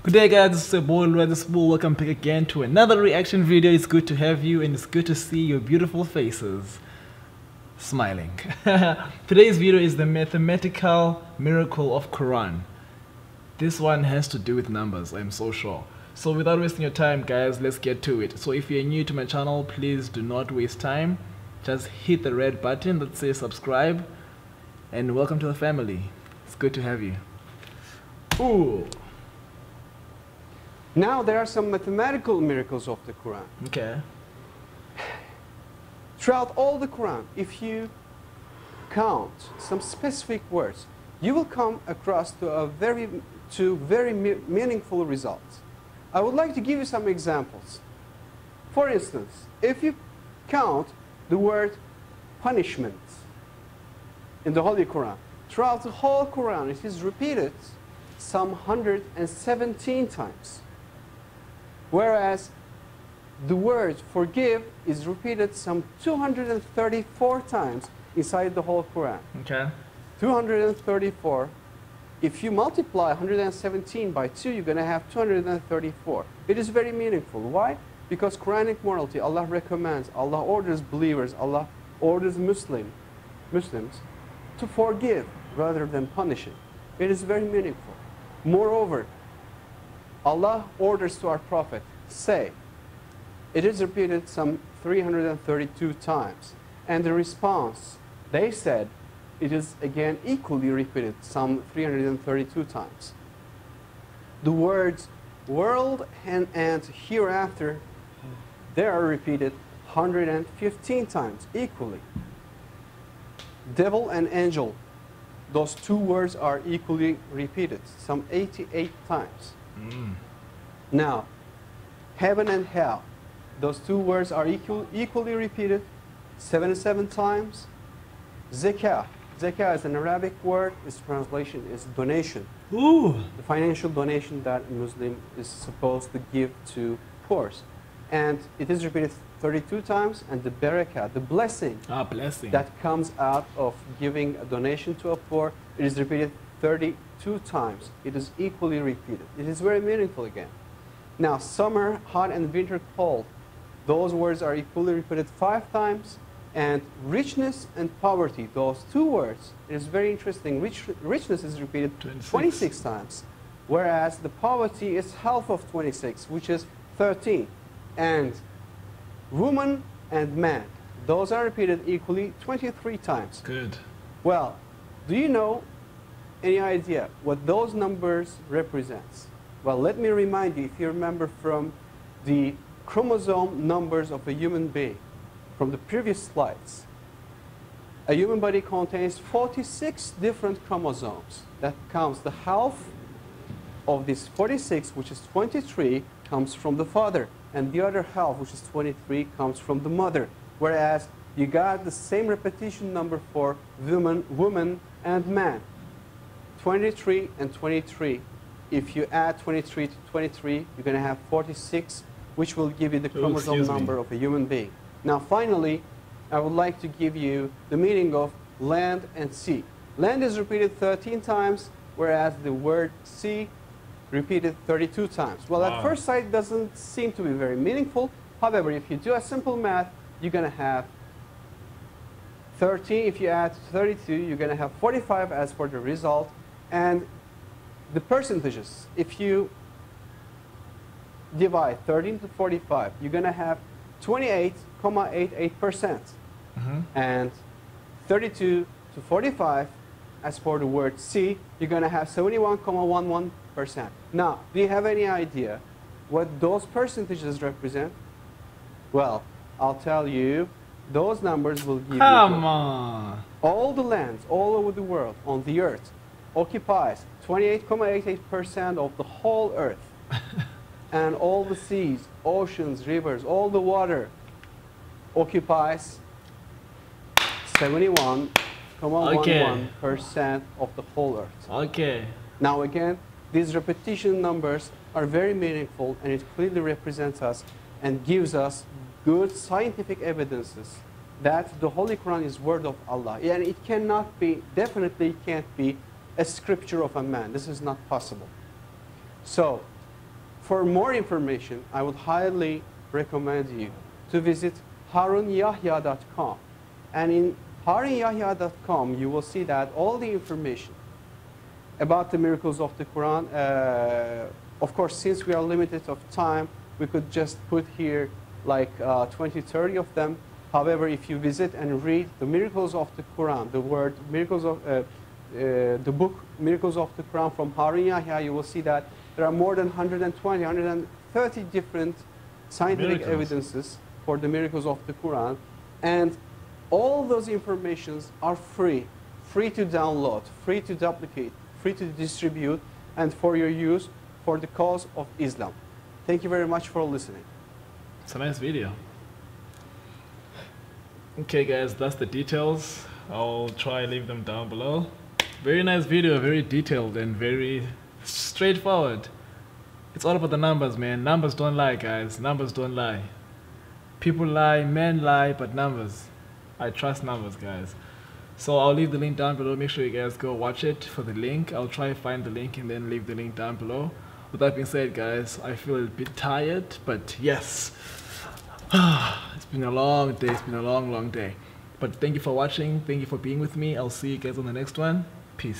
Good day guys, this is your boy Lweatherspool. Welcome back again to another reaction video. It's good to have you and it's good to see your beautiful faces smiling. Today's video is the mathematical miracle of Quran. This one has to do with numbers, I'm so sure. So without wasting your time guys, let's get to it. So if you're new to my channel, please do not waste time. Just hit the red button that says subscribe and welcome to the family. It's good to have you. Ooh. Now there are some mathematical miracles of the Quran. Okay. Throughout all the Quran, if you count some specific words, you will come across to very meaningful results. I would like to give you some examples. For instance, if you count the word punishment in the Holy Quran, throughout the whole Quran, it is repeated some 117 times. Whereas the word forgive is repeated some 234 times inside the whole Quran. Okay. 234. If you multiply 117 by 2, you're going to have 234. It is very meaningful. Why? Because Quranic morality, Allah recommends, Allah orders believers, Allah orders Muslims to forgive rather than punishing. It is very meaningful. Moreover, Allah orders to our Prophet, say, it is repeated some 332 times. And the response, they said, it is again equally repeated some 332 times. The words world and hereafter, they are repeated 115 times equally. Devil and angel, those two words are equally repeated some 88 times. Now, heaven and hell, those two words are equally repeated 77 times. Zakah, zakah is an Arabic word. Its translation is donation. Ooh. The financial donation that a Muslim is supposed to give to poor. And it is repeated 32 times. And the barakah, the blessing, that comes out of giving a donation to a poor, it is repeated 32 times. It is equally repeated. It is very meaningful again. Now, summer, hot, and winter, cold, those words are equally repeated 5 times. And richness and poverty, those two words, it is very interesting. Richness is repeated 26 times, whereas the poverty is half of 26, which is 13. And woman and man, those are repeated equally 23 times. Good. Well, do you know any idea what those numbers represents? Well, let me remind you, if you remember from the chromosome numbers of a human being, from the previous slides, a human body contains 46 different chromosomes. That counts the half of this 46, which is 23, comes from the father, and the other half, which is 23, comes from the mother. Whereas you got the same repetition number for woman and man. 23 and 23. If you add 23 to 23, you're going to have 46, which will give you the chromosome number of a human being. Now, finally, I would like to give you the meaning of land and sea. Land is repeated 13 times, whereas the word sea repeated 32 times. Well, at first sight, it doesn't seem to be very meaningful. However, if you do a simple math, you're going to have 13. If you add 32, you're going to have 45 as for the result. And the percentages, if you divide 13 to 45, you're going to have 28.88%. And 32 to 45, as for the word C, you're going to have 71.11%. Now, do you have any idea what those percentages represent? Well, I'll tell you, those numbers will give you all the lands all over the world on the earth occupies 28.88% of the whole earth. And all the seas, oceans, rivers, all the water occupies 71.11% of the whole earth. Okay. Now again, these repetition numbers are very meaningful, and it clearly represents us and gives us good scientific evidences that the Holy Quran is word of Allah. And it cannot be, definitely can't be a scripture of a man. This is not possible. So for more information, I would highly recommend you to visit harunyahya.com. And in harunyahya.com, you will see that all the information about the miracles of the Quran, of course, since we are limited of time, we could just put here like 20, 30 of them. However, if you visit and read the miracles of the Quran, the word miracles of, the book Miracles of the Quran from Harun Yahya, you will see that there are more than 120, 130 different scientific evidences for the miracles of the Quran. And all those informations are free to download, free to duplicate, free to distribute, and for your use for the cause of Islam. Thank you very much for listening. It's a nice video. Okay guys, that's the details. I'll try and leave them down below. Very nice video, very detailed and very straightforward. It's all about the numbers, man. Numbers don't lie, guys. Numbers don't lie. People lie, men lie, but numbers. I trust numbers, guys. So I'll leave the link down below. Make sure you guys go watch it for the link. I'll try to find the link and then leave the link down below. With that being said, guys, I feel a bit tired, but yes. It's been a long day. It's been a long day. But thank you for watching. Thank you for being with me. I'll see you guys on the next one. Peace.